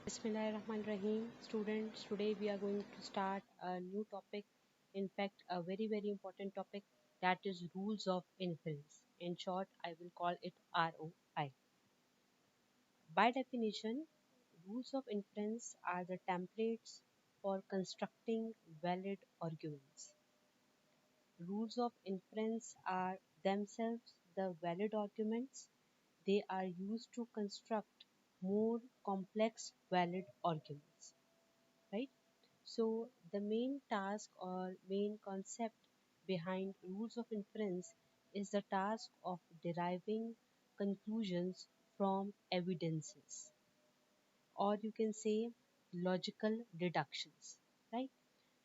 Bismillahirrahmanirrahim. Students, today we are going to start a new topic. In fact, a very, very important topic that is rules of inference. In short, I will call it ROI. By definition, rules of inference are the templates for constructing valid arguments. Rules of inference are themselves the valid arguments. They are used to construct more complex valid arguments, right? So, the main task or main concept behind rules of inference is the task of deriving conclusions from evidences, or you can say logical deductions, right?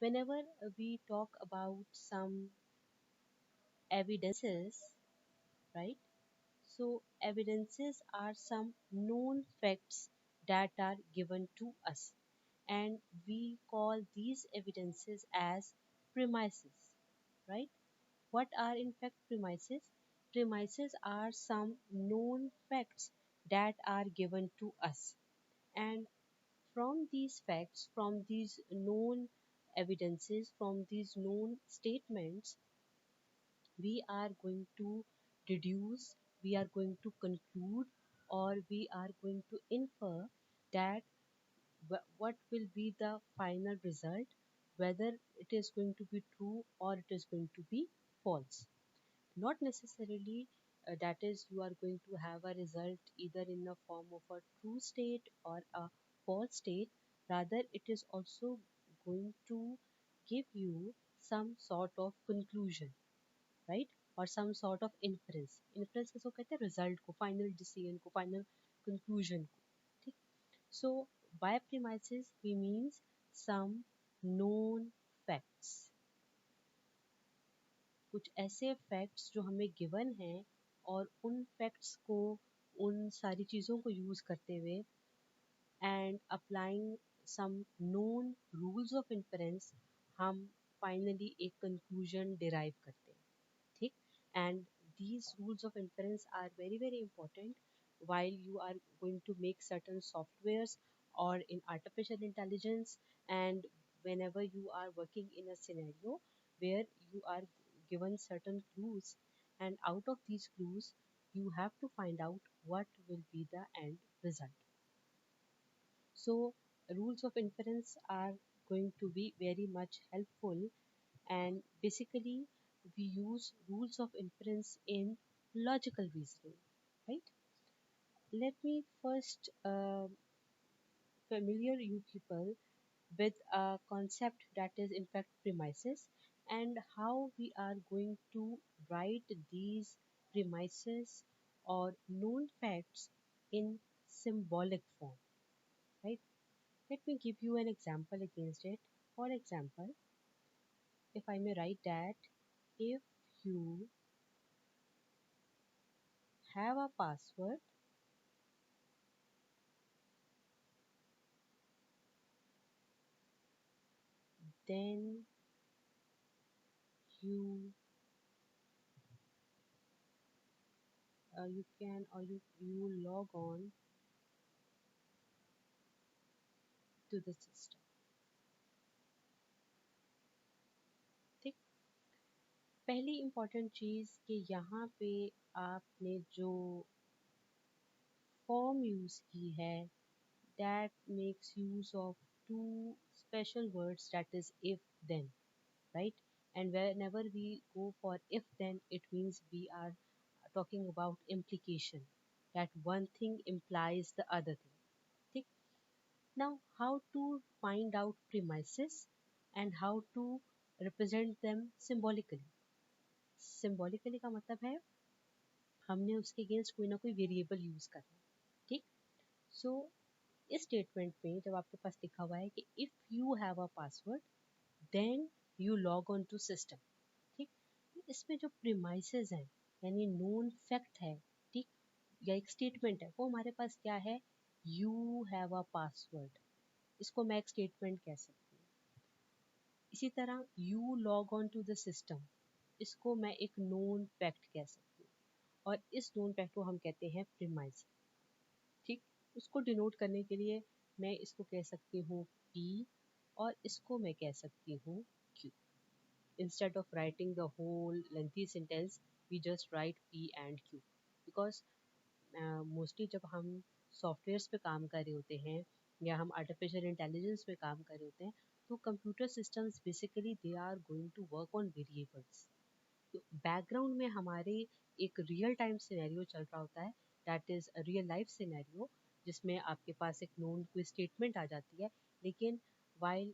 Whenever we talk about some evidences, right? So, evidences are some known facts that are given to us, and we call these evidences as premises, right? What are in fact premises? Premises are some known facts that are given to us, and from these facts, from these known evidences, from these known statements, we are going to deduce, we are going to conclude, or we are going to infer that what will be the final result, whether it is going to be true or it is going to be false. Not necessarily that is you are going to have a result either in the form of a true state or a false state, rather it is also going to give you some sort of conclusion, right और some sort of inference inference किसको कहते हैं result को final decision को final conclusion को ठीक so by premises we means some known facts कुछ ऐसे फैक्ट्स जो हमें गिवन हैं और उन फैक्ट्स को उन सारी चीज़ों को यूज़ करते हुए and applying some known rules of inference हम फाइनली एक कंक्लूजन डिराइव करते हैं ठीक and these rules of inference are very very important while you are going to make certain softwares or in artificial intelligence and whenever you are working in a scenario where you are given certain clues and out of these clues you have to find out what will be the end result. So rules of inference are going to be very much helpful, and basically we use rules of inference in logical reasoning, right? Let me first familiar you people with a concept that is in fact premises and how we are going to write these premises or known facts in symbolic form, right? Let me give you an example against it. For example, if I may write that if you have a password, then you you can or you log on to the system. ठीक पहली important चीज़ कि यहाँ पे आपने जो form use की है that makes use of two special words, that is if then, right? And whenever we go for if then, it means we are talking about implication, that one thing implies the other thing. ठीक now how to find out premises and how to represent them symbolically. Symbolically का मतलब है हमने उसके against कोई ना कोई variable use करना है ठीक सो इस स्टेटमेंट में जब आपके पास लिखा हुआ है कि if you have a password then you log on to system ठीक इसमें जो प्रीमाइसेस हैं यानी नोन फैक्ट है ठीक या एक स्टेटमेंट है वो हमारे पास क्या है यू हैव अ पासवर्ड इसको मैं एक स्टेटमेंट कह सकती हूँ इसी तरह you log on to the system इसको मैं एक नोन फैक्ट कह सकती हूँ और इस नोन फैक्ट को हम कहते हैं प्रीमाइस ठीक उसको डिनोट करने के लिए मैं इसको कह सकती हूँ P और इसको मैं कह सकती हूँ Q. Instead of writing the whole lengthy sentence, we just write P and Q. Because mostly जब हम सॉफ्टवेयर्स पे काम कर रहे होते हैं या हम आर्टिफिशियल इंटेलिजेंस पे काम कर रहे होते हैं, तो computer systems basically they are going to work on variables. तो बैकग्राउंड में हमारे एक रियल टाइम सिनेरियो चल रहा होता है, that is a real life scenario, जिसमें आपके पास एक नोन कोई स्टेटमेंट आ जाती है. लेकिन while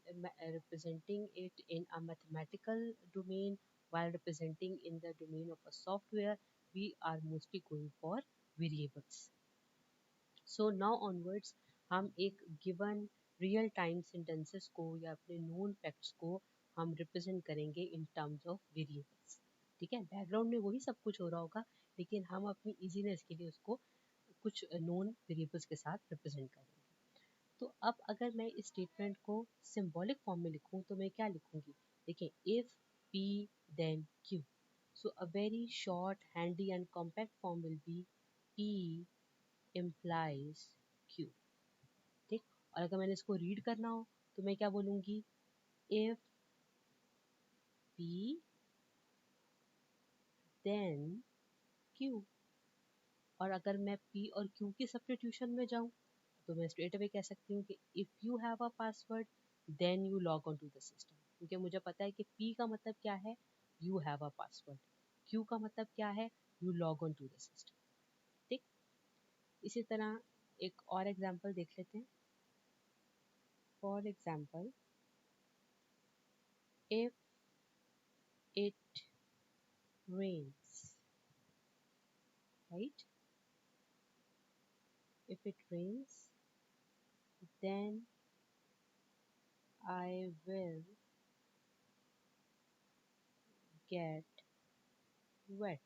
representing it in a mathematical domain, while representing in the domain of a software, we are mostly going for variables. So now onwards हम एक given real time sentences को या अपने known facts को हम represent करेंगे in terms of variables. ठीक है, बैकग्राउंड में वही सब कुछ हो रहा होगा, लेकिन हम अपनी इजीनेस के लिए उसको कुछ नोन वेरिएबल्स के साथ रिप्रेजेंट करेंगे. तो अब अगर मैं इस स्टेटमेंट को सिंबॉलिक फॉर्म में लिखूं तो मैं क्या लिखूंगी? देखिए, if P then Q. So a very short, handy and compact form will be P implies Q. ठीक. और अगर मैंने इसको रीड करना हो तो मैं क्या बोलूंगी? If P then Q. और अगर मैं P और Q की सब्स्टिट्यूशन में जाऊं तो मैं स्ट्रेट अवे कह सकती हूँ कि if you have a password then you log on to the system. क्योंकि मुझे पता है कि P का मतलब क्या है, you have a password. Q का मतलब क्या है, you log on to the system. ठीक. इसी तरह एक और एग्जांपल देख लेते हैं. For example, if it rains, right, if it rains then I will get wet.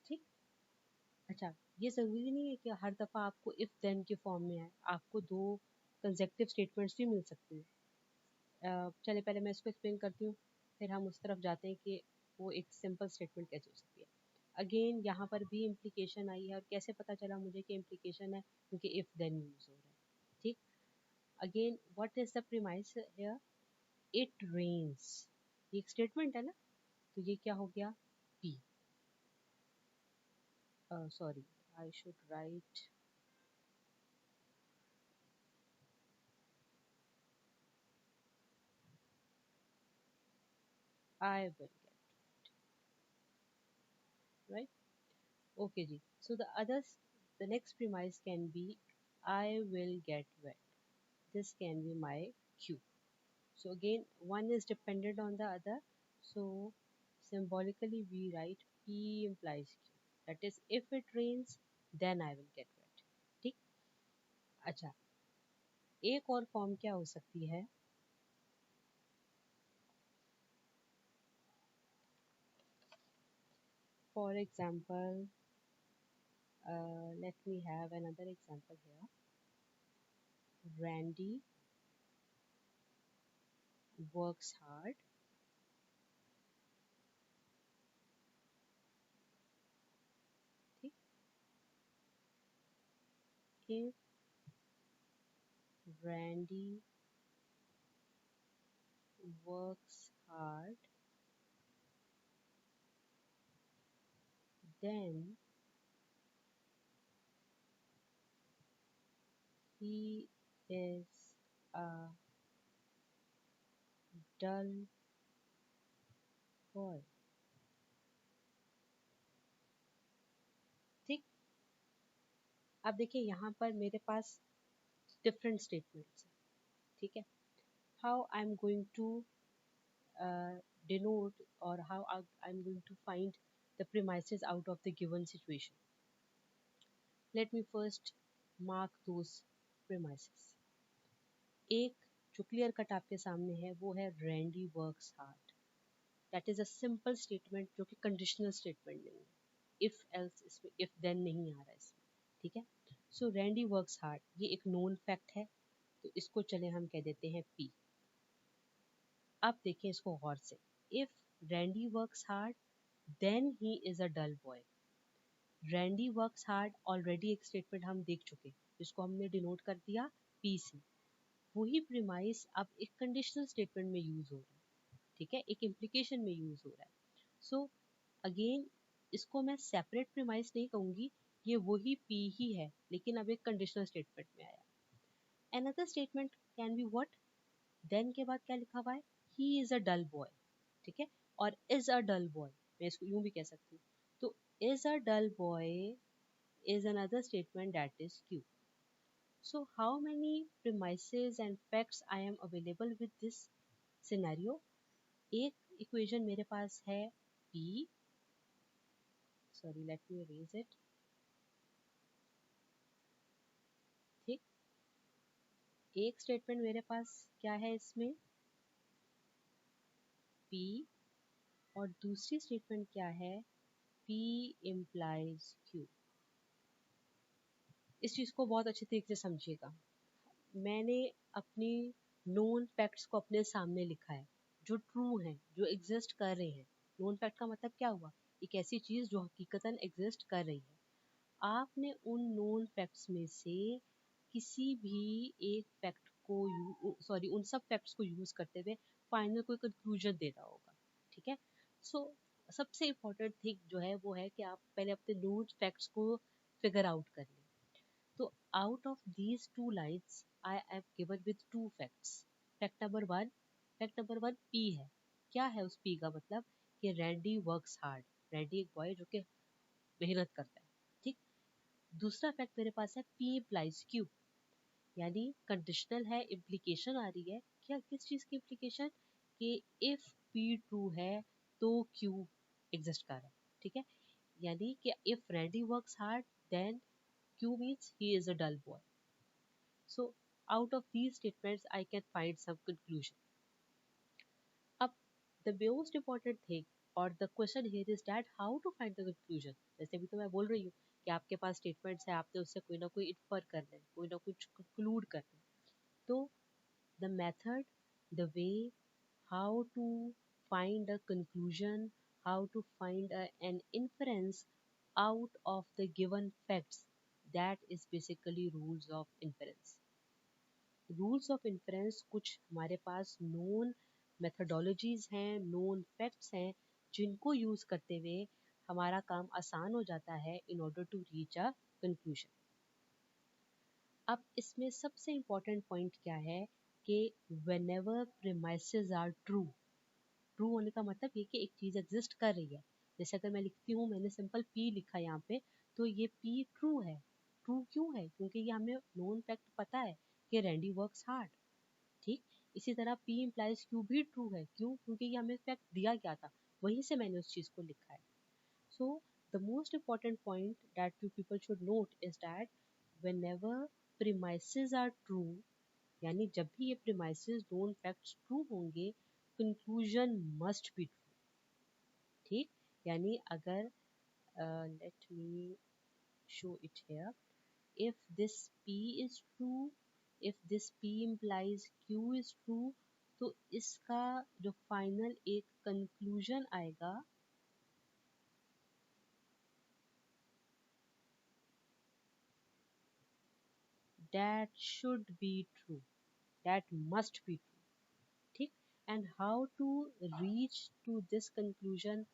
ठीक. अच्छा, ये ज़रूरी नहीं है कि हर दफ़ा आपको इफ़ देन के फॉर्म में आए, आपको दो कंसेक्टिव स्टेटमेंट्स भी मिल सकती हैं. चलिए पहले मैं इसको एक्सप्लेन करती हूँ, फिर हम उस तरफ जाते हैं कि वो एक सिंपल स्टेटमेंट कैसे हो सकती है. अगेन यहाँ पर भी इम्प्लीकेशन आई है, और कैसे पता चला मुझे कि इम्प्लीकेशन है? क्योंकि इफ़ देन यूज़ हो रहा है. ठीक. Again, what is the premise here? It rains. ये एक स्टेटमेंट है ना, तो ये क्या हो गया? P. Sorry, I should write I will get, right? Okay, ji. So the others, the next premise can be I will get wet. This can be my Q. So again, one is dependent on the other. So symbolically we write P implies Q. That is, if it rains, then I will get wet. ठीक. अच्छा, एक और form क्या हो सकती है? For example, let me have another example here. Randy works hard. ठीक. If Randy works hard, then he is a dull boy. ठीक. अब देखिए यहाँ पर मेरे पास डिफरेंट स्टेटमेंट्स हैं. ठीक है. How I am going to denote, or how I'm going to find the premises out of the given situation. Let me first mark those premises. एक जो क्लियर कट आपके सामने है वो है Randy works hard. That is a simple statement जो कि conditional statement नहीं है. इफ एल्स इसमें इफ देन नहीं आ रहा है इसमें. ठीक है. सो रैंडी वर्क्स हार्ड ये एक नोन फैक्ट है, तो इसको चले हम कह देते हैं पी. अब देखें इसको गौर से. If Randy works hard then he is a dull boy. Randy works hard already एक स्टेटमेंट हम देख चुके. जिसको हमने डिनोट कर दिया P से, वही प्रीमाइस अब एक कंडीशनल स्टेटमेंट में यूज हो रहा है, ठीक है, एक इम्प्लीकेशन में यूज हो रहा है। सो अगेन इसको मैं सेपरेट प्रीमाइस नहीं कहूंगी, ये वही P ही है लेकिन अब एक कंडीशनल स्टेटमेंट में आया। Another statement can be what, then के बाद क्या लिखा हुआ है, ही इज अ डल बॉय, ठीक है, और इज अ डल बॉय मैं इसको यूं भी कह सकती हूँ। तो is a dull boy is another statement that is Q. So how many premises and facts I am available with this scenario? एक इक्वेशन मेरे पास है P, sorry let me erase it, ठीक, एक स्टेटमेंट मेरे पास क्या है इसमें P, और दूसरी स्टेटमेंट क्या है P implies Q। इस चीज को बहुत अच्छे तरीके से समझिएगा। मैंने अपनी नोन फैक्ट्स को अपने सामने लिखा है जो ट्रू हैं, जो एग्जिस्ट कर रहे हैं। नोन फैक्ट का मतलब क्या हुआ, एक ऐसी चीज जो हकीकतन एग्जिस्ट कर रही है। आपने उन नोन फैक्ट्स में से किसी भी एक फैक्ट को सॉरी उन सब फैक्ट्स को यूज करते हुए फाइनल कोई कंक्लूजन देना होगा, ठीक है। सो सबसे इम्पोर्टेंट थिंग जो है वो है कि आप पहले अपने नोन फैक्ट्स को फिगर आउट कर लें। So out of these two lines, I am given with two facts. Fact number one P है। क्या है उस P का मतलब कि रैंडी वर्क्स हार्ड, रैंडी एक बॉय जो कि मेहनत करता है, ठीक। दूसरा फैक्ट मेरे पास है P implies Q, यानी कंडीशनल है, इम्प्लीकेशन आ रही है। क्या किस चीज की इम्प्लीकेशन, कि इफ P ट्रू है तो Q एग्जिस्ट कर रहा है, ठीक है। यानी कि if Randy works hard then Q means he is a dull boy. So out of these statements I can find some conclusion. Up the most important thing or the question here is that how to find the conclusion. जैसे भी तो मैं बोल रही हूँ कि आपके पास statements है, आपने उससे कोई ना कोई इन्फर करना है, कोई ना कुछ कंक्लूड करना है। तो the method, the way, how to find a conclusion, how to find an inference out of the given facts, that is basically rules of inference. Rules of inference कुछ हमारे पास नोन मेथडोलॉजीज हैं, known facts हैं, जिनको use करते हुए हमारा काम आसान हो जाता है in order to reach a conclusion. अब इसमें सबसे इम्पोर्टेंट पॉइंट क्या है कि whenever premises are true, true होने का मतलब ये कि एक चीज एग्जिस्ट कर रही है। जैसे अगर मैं लिखती हूँ, मैंने सिंपल P लिखा यहाँ पे, तो ये P ट्रू है। ट्रू क्यों है, क्योंकि ये हमें नोन फैक्ट पता है कि रैंडी वर्क्स हार्ड, ठीक। इसी तरह P implies Q भी ट्रू है, क्यों, क्योंकि ये हमें फैक्ट दिया गया था, वहीं से मैंने उस चीज को लिखा है। So the most important point that you people should note is that whenever premises are true, यानी जब भी ये प्रीमाइसेस नोन फैक्ट्स ट्रू होंगे, कंक्लूजन मस्ट बी ट्रू, ठीक। यानी अगर let me show it here, if this P is true, if this P implies Q is true, तो इसका जो फाइनल एक कंक्लूजन आएगा that should be true, that must be true, ठीक। and how to reach to this conclusion,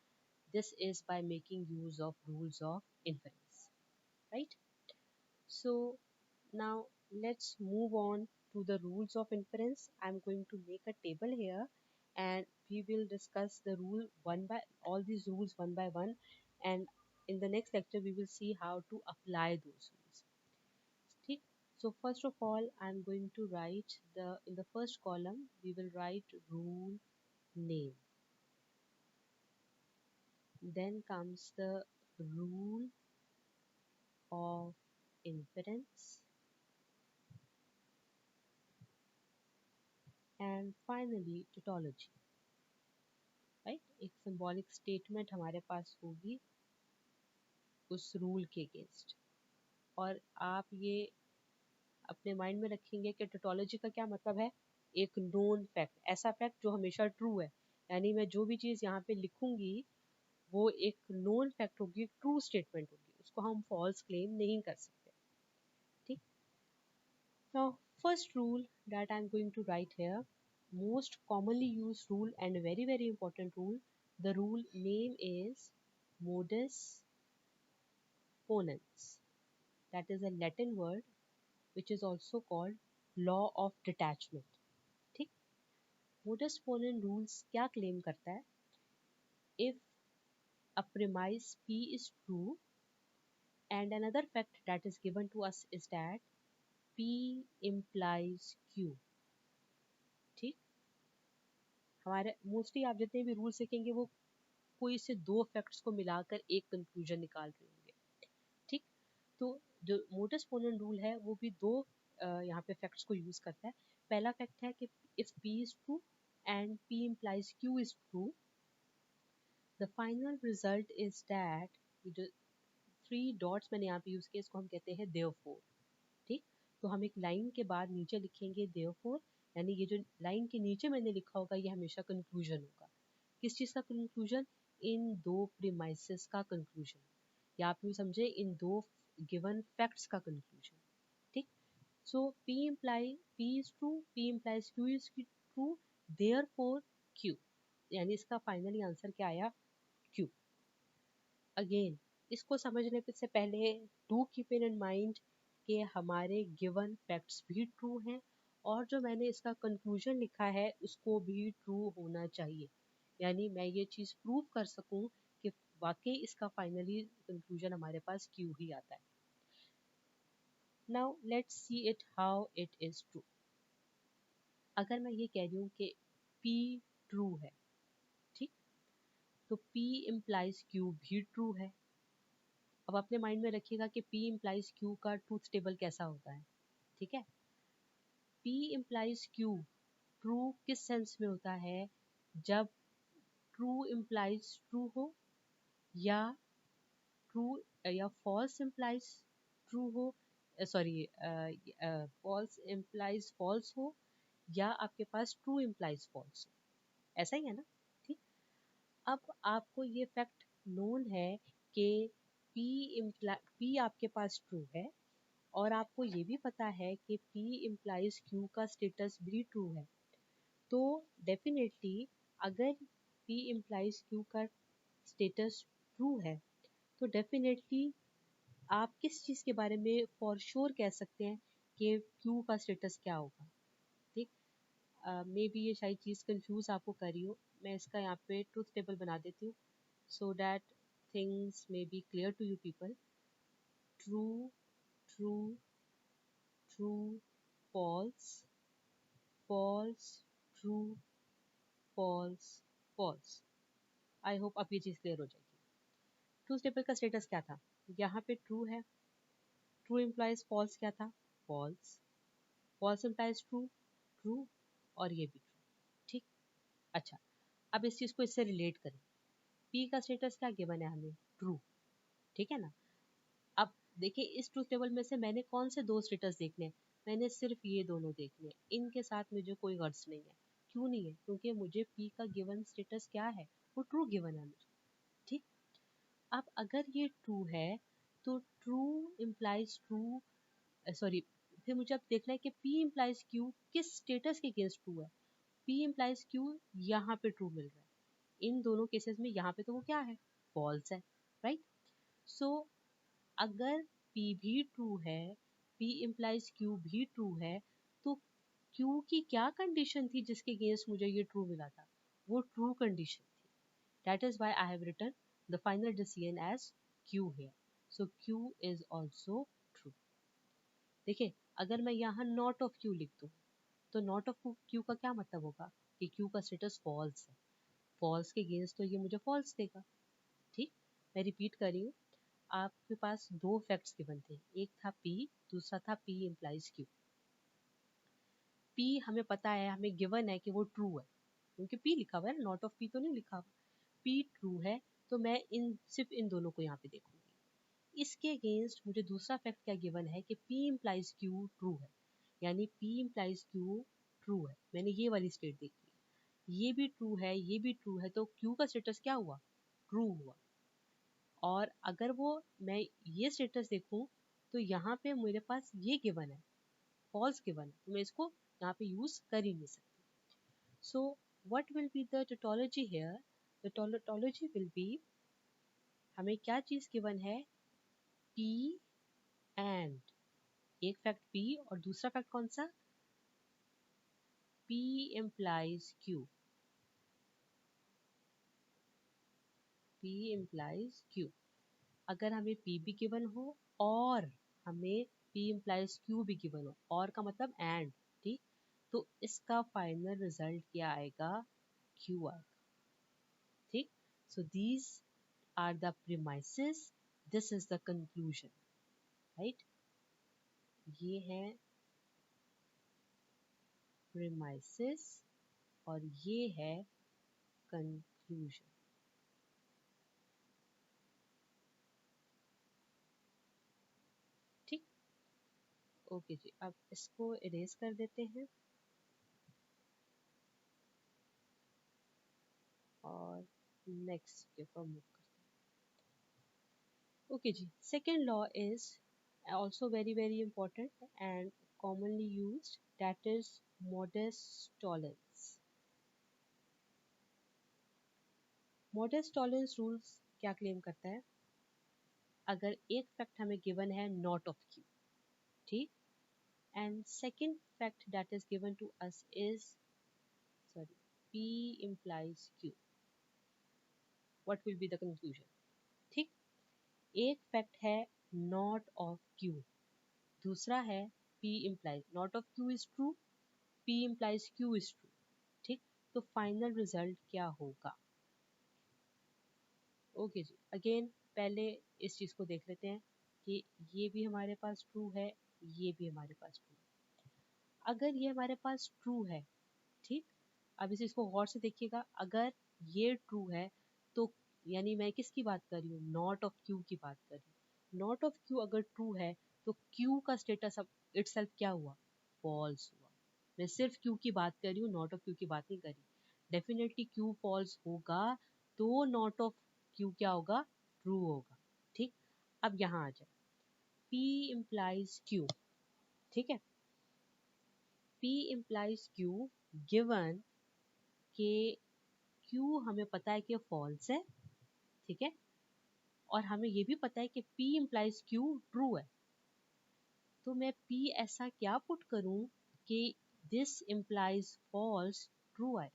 this is by making use of rules of inference, right? So now let's move on to the rules of inference. I'm going to make a table here and we will discuss the rule one by all these rules one by one, and in the next lecture we will see how to apply those rules. ठीक? So first of all I'm going to write the in the first column we will write rule name. Then comes the rule of inference, and finally tautology, right. एक symbolic statement हमारे पास होगी उस rule के against, और आप ये अपने mind में रखेंगे कि टोटोलॉजी का क्या मतलब है, एक नोन फैक्ट, ऐसा फैक्ट जो हमेशा ट्रू है, यानी मैं जो भी चीज़ यहाँ पे लिखूंगी वो एक नोन फैक्ट होगी, ट्रू स्टेटमेंट होगी, उसको हम फॉल्स क्लेम नहीं कर सकते, ठीक। Now, first rule that I'm going to write here, most commonly used rule and very, very important rule. The rule name is modus ponens. That is a Latin word which is also called law of detachment. ठीक? Modus ponens rules क्या claim करता है? If a premise P is true, and another fact that is given to us is that P implies Q. ठीक? हमारे mostly आप जितने भी rule सीखेंगे वो कोई से दो फैक्ट्स को मिलाकर एक कंक्लूजन निकाल रहे होंगे. ठीक? तो जो मोटस पोनेंट रूल है वो भी दो यहाँ पे फैक्ट्स को यूज करता है. पहला फैक्ट है कि if P is true and P implies Q is true, the final result is that जो थ्री डॉट्स मैंने यहाँ पे यूज किया इसको हम कहते हैं therefore. ठीक? तो हम एक लाइन के बाद नीचे लिखेंगे therefore, यानी ये जो लाइन के नीचे मैंने लिखा होगा ये हमेशा कंक्लूजन होगा. किस चीज का कंक्लूजन? इन दो प्रीमाइसेस का कंक्लूजन, या आप यूँ समझे इन दो गिवन फैक्ट्स का कंक्लूजन. ठीक? सो P is true, P implies Q is true, therefore Q, यानी इसका फाइनली आंसर क्या आया? Q. अगेन इसको समझने से पहले डू कीप इन माइंड कि हमारे गिवन फैक्ट्स भी ट्रू हैं और जो मैंने इसका कंक्लूजन लिखा है उसको भी ट्रू होना चाहिए, यानी मैं ये चीज़ प्रूव कर सकूं कि वाकई इसका फाइनली कंक्लूजन हमारे पास क्यू ही आता है. Now let's see it how it is true. अगर मैं ये कह रही हूँ कि P ट्रू है, ठीक, तो P इम्प्लाइज Q भी ट्रू है. अब अपने माइंड में रखिएगा कि P इम्प्लाइज Q का ट्रूथ टेबल कैसा होता है. ठीक है, P इम्प्लाइज Q ट्रू किस सेंस में होता है? जब ट्रू इम्प्लाइज ट्रू हो, या ट्रू या फॉल्स इम्प्लाइज ट्रू हो, सॉरी फॉल्स इम्प्लाइज फॉल्स हो, या आपके पास ट्रू इम्प्लाइज फॉल्स हो. ऐसा ही है ना? ठीक. अब आपको ये फैक्ट नोन है कि P आपके पास ट्रू है और आपको ये भी पता है कि P इम्प्लाइज Q का स्टेटस भी ट्रू है. तो डेफिनेटली अगर P इम्प्लाइज Q का स्टेटस ट्रू है तो डेफिनेटली आप किस चीज़ के बारे में फॉर श्योर कह सकते हैं कि Q का स्टेटस क्या होगा. ठीक, मे बी ये शायद चीज़ कंफ्यूज आपको कर रही हो. मैं इसका यहाँ पे ट्रूथ टेबल बना देती हूँ so that things may be clear to you people. True, true, true, false, false, true, false, false. I hope अब ये चीज़ क्लियर हो जाएगी. ट्रूथ टेबल का स्टेटस क्या था? यहाँ पे ट्रू है. ट्रू इम्प्लाइज फॉल्स क्या था? False. False implies true, true, और ये भी ट्रू. ठीक. अच्छा, अब इस चीज़ को इससे रिलेट करें. P का स्टेटस क्या गिवन है हमें? ट्रू. ठीक है ना? अब देखिए इस ट्रूथ टेबल में से मैंने कौन से दो स्टेटस देखने हैं? मैंने सिर्फ ये दोनों देखने हैं. इनके साथ मुझे कोई गर्ज नहीं है. क्यों नहीं है? क्योंकि मुझे P का गिवन स्टेटस क्या है? वो ट्रू गिवन है मुझे. ठीक. अब अगर ये ट्रू है तो ट्रू इम्प्लाइज ट्रू, सॉरी, फिर मुझे अब देखना है कि P इम्प्लाइज Q किस स्टेटस के अगेंस्ट ट्रू है. P इम्प्लाइज Q यहाँ पे ट्रू मिल रहा है. इन दोनों केसेस में यहाँ पे तो वो क्या है? फॉल्स है. राइट. सो अगर P भी ट्रू है, P इम्प्लाइज Q भी ट्रू है, तो Q की क्या कंडीशन थी जिसके अगेंस्ट मुझे ये ट्रू मिला था? वो ट्रू कंडीशन थी. That is why I have written the final decision as Q here. So Q is also true. देखिए अगर मैं यहाँ नॉट ऑफ Q लिख दूँ तो नॉट ऑफ Q का क्या मतलब होगा? कि Q का स्टेटस फॉल्स है. फॉल्स के अगेंस्ट तो ये मुझे फॉल्स देगा. ठीक. मैं रिपीट कर रही हूँ. आपके पास दो फैक्ट्स गिवन थे. एक था P, दूसरा था P इम्प्लाइज Q. P हमें पता है, हमें गिवन है कि वो ट्रू है क्योंकि P लिखा हुआ है, नॉट ऑफ P तो नहीं लिखा हुआ. P ट्रू है तो मैं सिर्फ इन दोनों को यहाँ पे देखूंगी. इसके अगेंस्ट मुझे दूसरा फैक्ट क्या गिवन है कि P इम्प्लाइज Q ट्रू है, यानी P इम्प्लाइज Q ट्रू है. मैंने ये वाली स्टेट देख ली. ये भी ट्रू है, ये भी ट्रू है, तो Q का स्टेटस क्या हुआ? ट्रू हुआ. और अगर वो मैं ये स्टेटस देखूं तो यहाँ पे मेरे पास ये गिवन है फॉल्स गिवन है, तो मैं इसको यहाँ पे यूज कर ही नहीं सकती. So what will be the tautology here? The tautology will be, हमें क्या चीज गिवन है? P एंड, एक फैक्ट P और दूसरा फैक्ट कौन सा? P implies Q. P implies Q. अगर हमें P भी गिवन हो और हमें P implies Q भी गिवन हो, और का मतलब एंड, ठीक, तो इसका फाइनल रिजल्ट क्या आएगा? Q आएगा. ठीक, so these are the premises, this is the conclusion, right? ये है प्रीमाइसेस और ये है कंक्लूजन. ठीक, ओके जी, अब इसको इरेज कर देते हैं और नेक्स्ट के ऊपर मूव करते हैं. ओके जी, second law is also very important and commonly used, that is modest tolerance. Modest tolerance rules क्या क्लेम करता है? अगर एक फैक्ट हमें गिवन है नॉट ऑफ क्यू, ठीक, and second fact that is given to us is, sorry, P implies Q, what will be the conclusion? ठीक, एक फैक्ट है नॉट ऑफ क्यू, दूसरा है P implies, not of Q is true, P implies Q is true. ठीक, तो final result क्या होगा? Okay जी, again पहले इस चीज को देख लेते हैं कि ये भी हमारे पास ट्रू है, ये भी हमारे पास ट्रू है. अगर ये हमारे पास ट्रू है, ठीक, अब इस इसको गौर से देखिएगा, अगर ये ट्रू है तो यानी मैं किसकी बात कर रही हूँ? नॉट ऑफ क्यू की बात कर रही हूँ. नॉट ऑफ क्यू अगर ट्रू है तो क्यू का स्टेटस अब इटसेल्फ क्या हुआ? फॉल्स हुआ. मैं सिर्फ क्यू की बात कर रही हूँ, नॉट ऑफ क्यू की बात नहीं कर रही. डेफिनेटली क्यू फॉल्स होगा तो नॉट ऑफ क्यू क्या होगा? ट्रू होगा. ठीक, अब यहाँ आ जाए, P implies Q, ठीक है, P implies Q गिवन के Q हमें पता है कि फॉल्स है, ठीक है, और हमें ये भी पता है कि P implies Q ट्रू है. तो मैं P ऐसा क्या पुट करूं कि दिस implies false ट्रू है.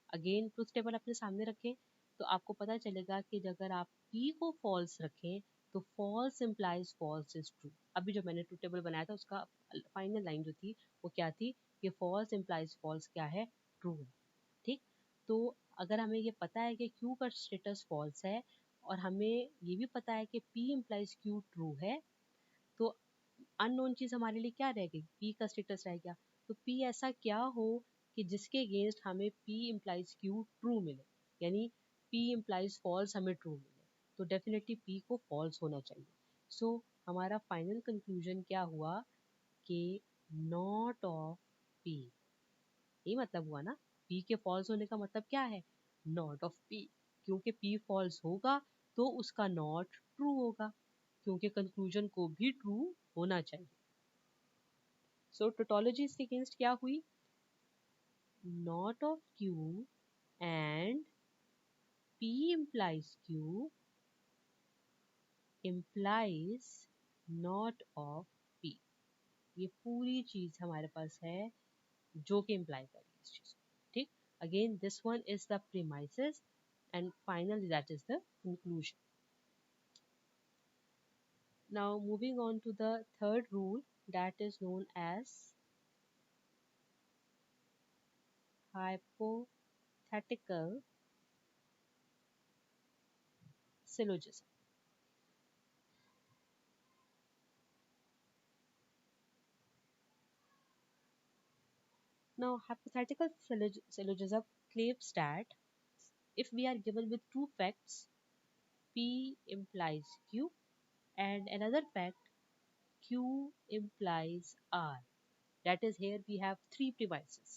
अगेन ट्रूथ टेबल अपने सामने रखें तो आपको पता चलेगा कि अगर आप P को फॉल्स रखें तो false implies false is true. अभी जो मैंने ट्रूथ टेबल बनाया था उसका फाइनल लाइन जो थी वो क्या थी कि फॉल्स implies false क्या है? ट्रू है. ठीक, तो अगर हमें ये पता है कि Q का स्टेटस फॉल्स है और हमें ये भी पता है कि P implies Q ट्रू है, तो अननोन चीज हमारे लिए क्या रह गई? P का स्टेटस रह गया. तो P ऐसा क्या हो कि जिसके अगेंस्ट हमें P implies Q ट्रू मिले, यानी P implies false हमें ट्रू मिले, तो डेफिनेटली P को false होना चाहिए. सो हमारा फाइनल कंक्लूजन क्या हुआ कि नॉट ऑफ P. ये मतलब हुआ ना, P के false होने का मतलब क्या है? Not of P. क्योंकि P false होगा तो उसका नॉट ट्रू होगा, क्योंकि कंक्लूजन को भी ट्रू होना चाहिए. सो टोटोलॉजी इसके अगेंस्ट क्या हुई? Not of Q and P implies Q implies not of P. ये पूरी चीज हमारे पास है जो कि इम्प्लाई कर रही है इस चीज को. ठीक, again this one is the premises and finally that is the conclusion. Now moving on to the third rule, that is known as hypothetical syllogism. Now hypothetical syllogism claims that if we are given with two facts, P implies Q, and another fact, Q implies R. That is, here we have three premises.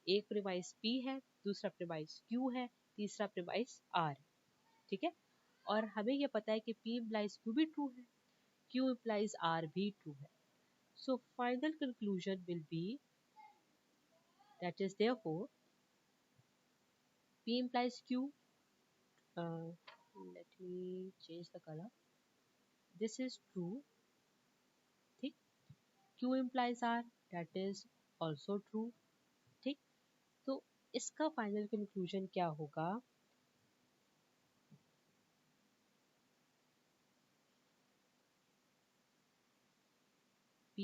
एक premise P है, दूसरा premise Q है, तीसरा premise R है. ठीक है, और हमें यह पता है कि P implies Q भी ट्रू है, Q implies R भी ट्रू है. So final conclusion will be that is therefore P implies Q. Let me change the color. This is true. ठीक. Q implies R. That is also true. ठीक. तो इसका final conclusion क्या होगा? P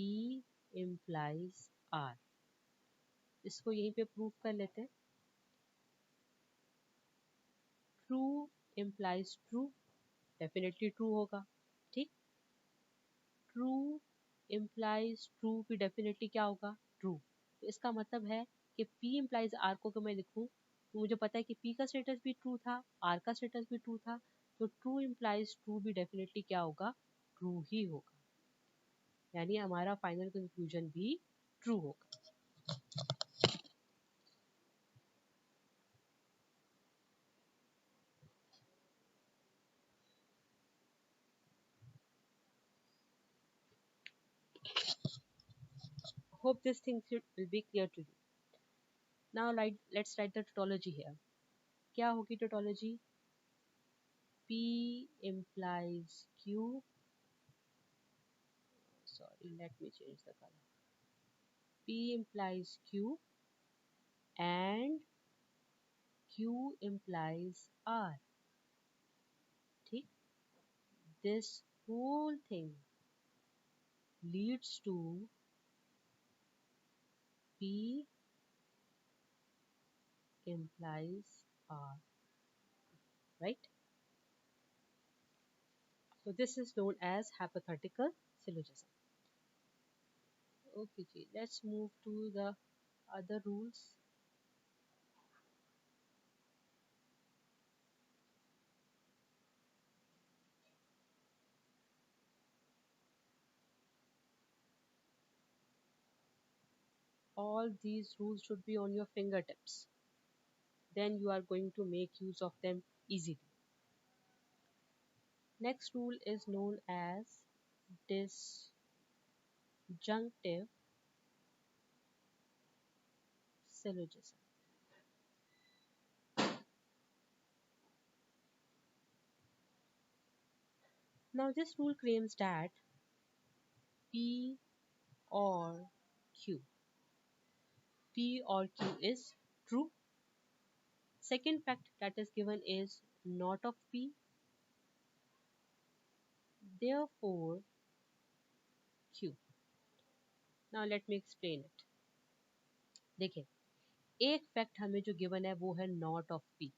implies R. इसको यहीं पे proof कर लेते हैं. True implies true, definitely true होगा. ठीक. ट्रू implies ट्रू भी डेफिनेटली क्या होगा? ट्रू. तो इसका मतलब है कि P implies R को अगर मैं लिखूं तो मुझे पता है कि P का स्टेटस भी ट्रू था, R का स्टेटस भी ट्रू था, तो ट्रू implies ट्रू भी डेफिनेटली क्या होगा? ट्रू ही होगा. यानी हमारा फाइनल कंक्लूजन भी ट्रू होगा. Hope this thing will be clear to you. Now let's write the tautology here. क्या होगी tautology? P implies Q. Sorry, let me change the color. P implies Q and Q implies R. ठीक. This whole thing leads to P implies R. Right? So this is known as hypothetical syllogism. Okay, ji, let's move to the other rules. All these rules should be on your fingertips. Then you are going to make use of them easily. Next rule is known as disjunctive syllogism. Now this rule claims that P or Q is true. Second fact that is given is not of P. Therefore Q. Now let me explain it. देखिए, एक fact हमें जो given है वो है not of P.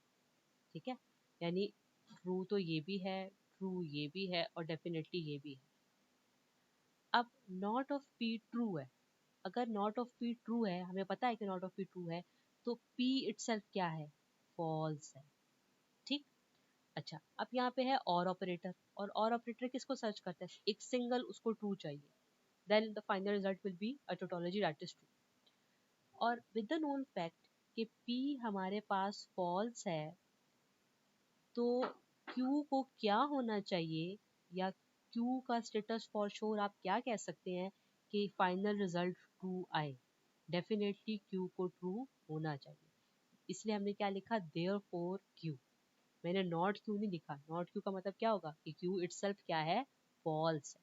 ठीक है, यानी ट्रू तो ये भी है, ट्रू ये भी है और डेफिनेटली ये भी है. अब नॉट ऑफ पी ट्रू है. अगर नॉट ऑफ पी ट्रू है, हमें पता है कि नॉट ऑफ पी ट्रू है, तो पी इटसेल्फ क्या है? फॉल्स है. ठीक. अच्छा, अब यहाँ पे है और ऑपरेटर, और ऑपरेटर किसको सर्च करता है? एक सिंगल उसको ट्रू चाहिए. Then the final result will be a tautology that is true. और विद द नोन फैक्ट कि P हमारे पास फॉल्स है, तो Q को क्या होना चाहिए, या Q का स्टेटस फॉर श्योर आप क्या कह सकते हैं कि फाइनल रिजल्ट ट्रू आए? डेफिनेटली Q को ट्रू होना चाहिए. इसलिए हमने क्या लिखा? Therefore Q. मैंने नॉट Q नहीं लिखा. नॉट Q का मतलब क्या होगा? कि Q इटसेल्फ क्या है? फॉल्स है.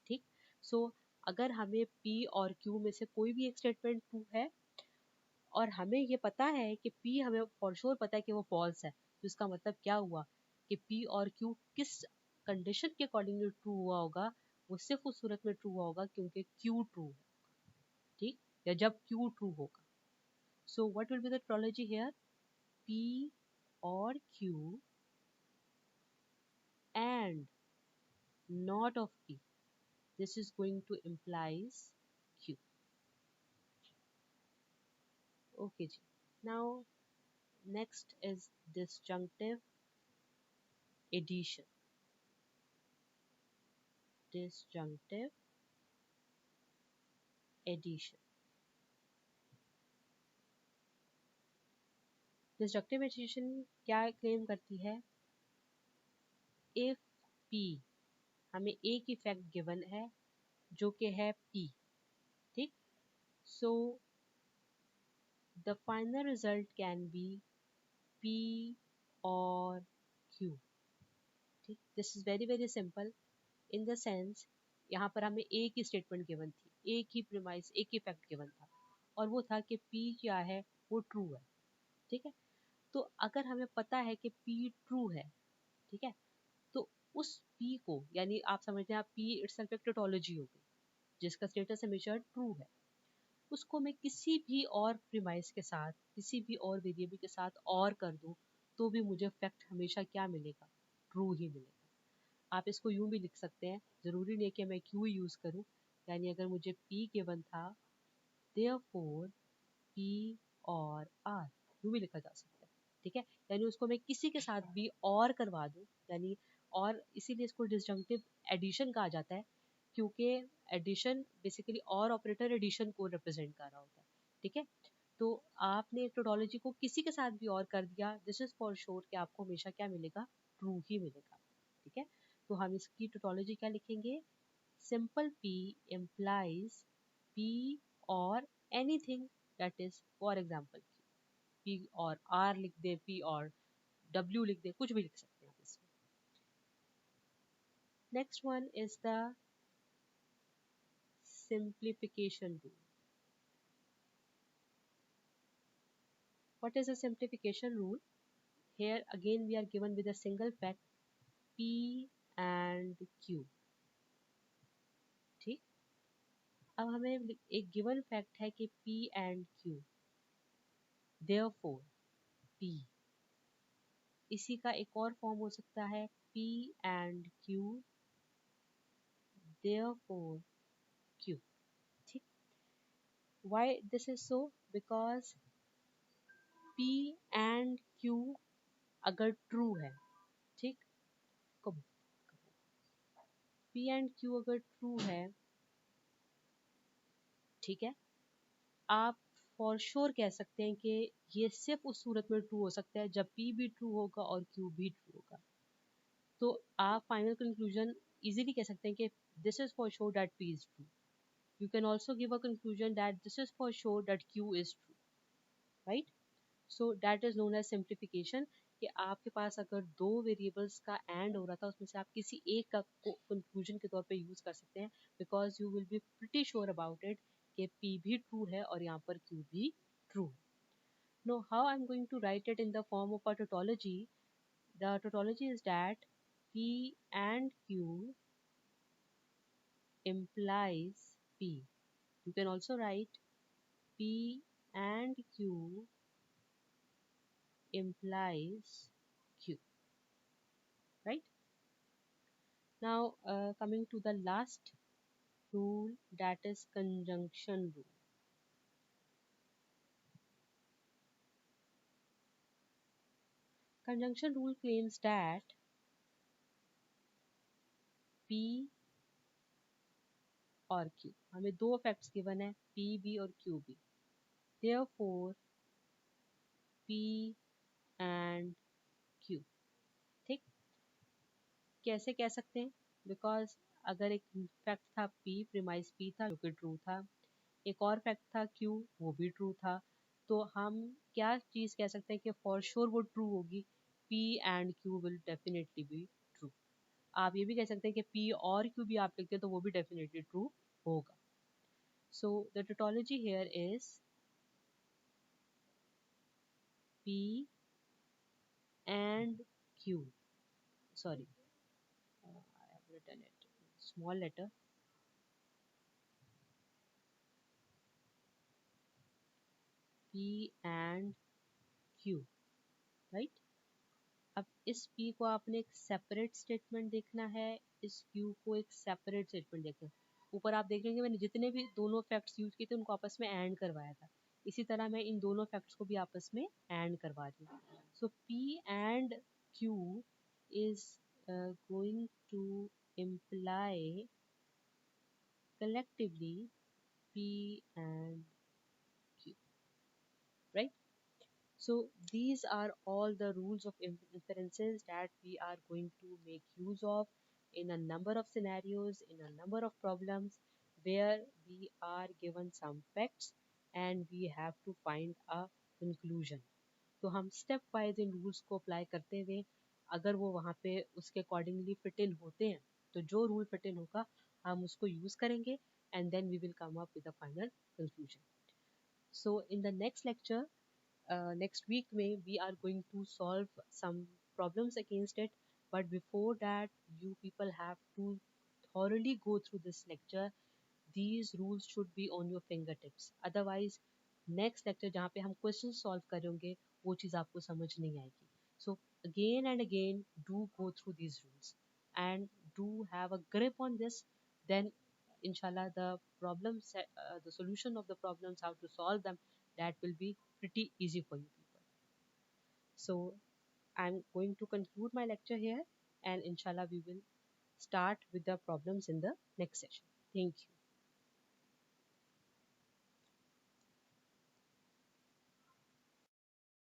ठीक. सो अगर हमें P और Q में से कोई भी एक स्टेटमेंट ट्रू है और हमें ये पता है कि P हमें फॉर श्योर पता है कि वो फॉल्स है, तो इसका मतलब क्या हुआ कि P और Q किस कंडीशन के अकॉर्डिंगली ट्रू हुआ होगा? वो सिर्फ उस सूरत में ट्रू हुआ होगा क्योंकि Q ट्रू है. ठीक. या जब Q ट्रू होगा. So what will be the topology here? P और Q and not of P. This is going to implies Q. Okay ji. Now next is disjunctive addition. Disjunctive addition. Disjunctive addition क्या claim करती है? If P, हमें एक ही fact given है जो कि है P, So the final result can be P or Q. ठीक, this is very very simple in the sense यहाँ पर हमें एक ही स्टेटमेंट गिवन थी, एक ही प्रीमाइस, एक ही फैक्ट गिवन था, और वो था कि P क्या है, वो ट्रू है। ठीक है, तो अगर हमें पता है कि P ट्रू है, ठीक है, तो उस P को, यानी आप समझते हैं आप P इटसेल्फ एक टोटोलॉजी हो गई जिसका स्टेटस हमेशा ट्रू है, उसको मैं किसी भी और प्रीमाइस के साथ, किसी भी और वेरिएबल के साथ और कर दूं, तो भी मुझे फैक्ट हमेशा क्या मिलेगा, ट्रू ही मिलेगा। आप इसको यूं भी लिख सकते हैं, ज़रूरी नहीं कि मैं क्यू यूज़ करूं, यानी अगर मुझे P गिवन था, देयरफॉर P और R, यूं भी लिखा जा सकता है। ठीक है, यानी उसको मैं किसी के साथ भी और करवा दूं, यानी और इसीलिए इसको डिसजंक्टिव एडिशन कहा जाता है, क्योंकि एडिशन बेसिकली और ऑपरेटर एडिशन को रिप्रेजेंट कर रहा होता है। ठीक है, तो आपने एक टोटोलॉजी को किसी के साथ भी और कर दिया, दिस इज फॉर श्योर कि आपको हमेशा क्या मिलेगा, ट्रू ही मिलेगा। ठीक है, तो हम इसकी टोटोलॉजी क्या लिखेंगे, सिंपल P implies P और anything that is for example P और R लिख दे, P और W लिख दे, कुछ भी लिख सकते हैं इसमें। Next one is the simplification rule. What is a simplification rule? Here again we are given with a single fact P and Q. ठीक, अब हमें एक गिवन फैक्ट है कि P and Q, therefore P, इसी का एक और फॉर्म हो सकता है P and Q, therefore Q। ठीक, why this is so? Because P and Q अगर ट्रू है, ठीक, कब P and Q अगर ट्रू है, ठीक है, आप फॉर श्योर कह सकते हैं कि ये सिर्फ उस सूरत में ट्रू हो सकता है जब P भी ट्रू होगा और Q भी ट्रू होगा। तो आप फाइनल कंक्लूजन इजीली कह सकते हैं कि this is for sure that P is true. You can also give a conclusion that this is for sure that Q is true, right. So that is known as simplification, कि आपके पास अगर दो variables का and हो रहा था, उसमें से आप किसी एक का कंक्लूजन के तौर पे यूज कर सकते हैं, because you will be pretty sure about it कि P भी ट्रू है और यहाँ पर Q भी ट्रू है। Now, how I'm going to write it in the form of a tautology? The tautology is that P and Q implies P. You can also write P and Q implies Q, right? Now, coming to the last rule, that is conjunction rule. Conjunction rule claims that P और Q, हमें दो facts given है, P भी और Q भी, therefore P and Q। ठीक, कैसे कह सकते हैं, बिकॉज अगर एक फैक्ट था P, प्रीमाइस P था जो कि ट्रू था, एक और फैक्ट था Q, वो भी ट्रू था, तो हम क्या चीज़ कह सकते हैं कि फॉर श्योर वो ट्रू होगी, P and Q will definitely be true. आप ये भी कह सकते हैं कि P और Q भी आप लिखते हैं तो वो भी डेफिनेटली ट्रू होगा। So the tautology here is P and Q, sorry, I have written it small letter, P and Q, right. अब इस P को आपने एक सेपरेट स्टेटमेंट देखना है, इस Q को एक सेपरेट स्टेटमेंट देखना है। ऊपर आप देखेंगे मैंने जितने भी दोनों फैक्ट्स यूज किए थे उनको आपस में एंड करवाया था, इसी तरह मैं इन दोनों फैक्ट्स को भी आपस में एंड करवा रही हूँ। So P and Q is going to imply collectively P and Q, right? So these are all the rules of inferences that we are going to make use of in a number of scenarios, in a number of problems where we are given some facts and we have to find a conclusion. तो हम step wise इन rules को apply करते हुए अगर वो वहाँ पे उसके अकॉर्डिंगली फिट इन होते हैं तो जो रूल फिट इन होगा हम उसको यूज करेंगे and then we will come up with a final conclusion. So in the next lecture, next week we are going to solve some problems against it, but before that you people have to thoroughly go through this lecture. These rules should be on your fingertips, otherwise next lecture जहाँ पे हम question solve करेंगे वो चीज़ आपको समझ नहीं आएगी. So again and again do go through these rules and do have a grip on this. Then inshallah the solution of the problems, how to solve them, that will be pretty easy for you people. So I'm going to conclude my lecture here, and inshallah we will start with the problems in the next session. Thank you.